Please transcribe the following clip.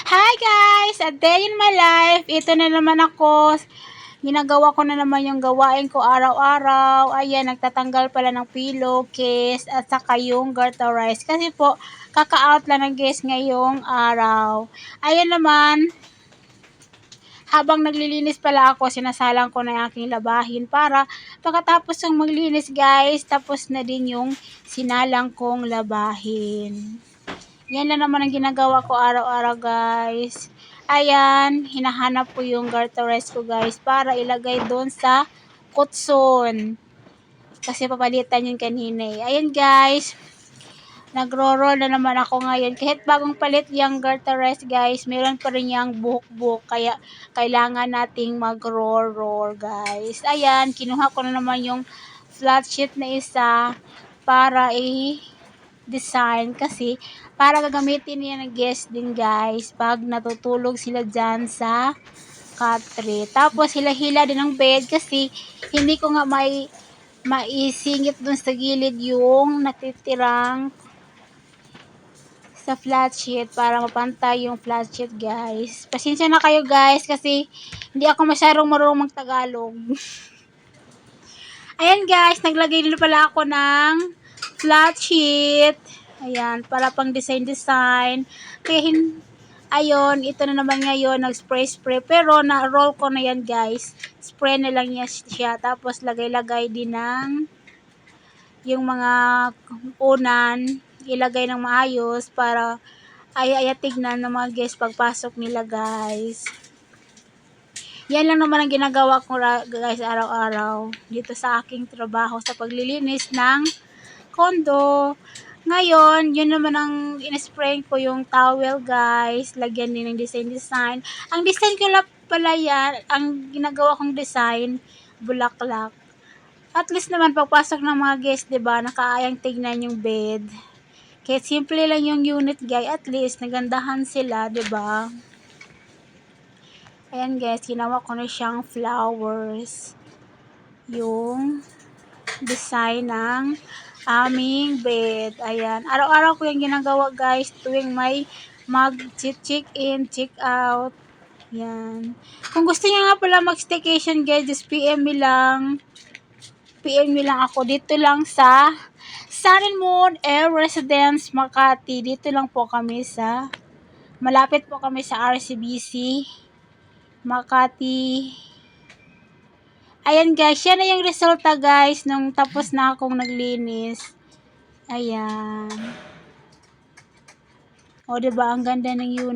Hi guys! A day in my life. Ito na naman ako. Ginagawa ko na naman yung gawain ko araw-araw. Ayan, nagtatanggal pala ng pillowcase at saka yung garterize. Kasi po, kaka-out lang ng guys ngayong araw. Ayan naman, habang naglilinis pala ako, sinasalang ko na yung aking labahin para pagkatapos ng maglinis guys, tapos na din yung sinalang kong labahin. Yan lang naman ang ginagawa ko araw-araw guys. Ayan, hinahanap ko yung garterize ko guys para ilagay doon sa kutson. Kasi papalitan yun kanina eh. Ayan guys, nagro-roll na naman ako ngayon. Kahit bagong palit yung garterize guys, meron pa rin yung buhok-buhok. Kaya kailangan nating mag-roll guys. Ayan, kinuha ko na naman yung flat sheet na isa para design kasi para gagamitin niya ng guest din guys pag natutulog sila dyan sa katre. Tapos hila-hila din ang bed kasi hindi ko nga maisingit dun sa gilid yung natitirang sa flat sheet para mapantay yung flat sheet guys. Pasensya na kayo guys kasi hindi ako masyadong marunong mag-Tagalog. Ayan guys, naglagay din pala ako ng flat sheet. Ayan, para pang design. Kaya ayun, ito na naman ngayon, nag-spray. Pero na-roll ko na yan guys. Spray na lang siya. Tapos lagay-lagay din ng yung mga unan. Ilagay ng maayos para ay tignan ng mga guys pagpasok nila guys. Yan lang naman ang ginagawa ko guys araw-araw dito sa aking trabaho sa paglilinis ng kondo. Ngayon, yun naman ang in-spray ko yung towel guys. Lagyan din ng design. Ang design ko lang pala yan, ang ginagawa kong design, bulaklak. At least naman pagpasok ng mga guests, diba, nakaayang tignan yung bed. Kahit simple lang yung unit guys, at least nagandahan sila, diba? Ayan guys, ginawa ko na siyang flowers. Yung design ng aming bed. Ayan. Araw-araw ko yung ginagawa guys tuwing may mag-check in, check out. Ayan. Kung gusto niyo nga pala mag-staycation guys, just PM me lang. PM me lang ako. Dito lang sa Sun and Moon Air Residence, Makati. Dito lang po kami sa, malapit po kami sa RCBC. Makati. Ayan guys, yan na yung resulta guys nung tapos na akong naglinis. Ayan. O diba, ang ganda ng unit.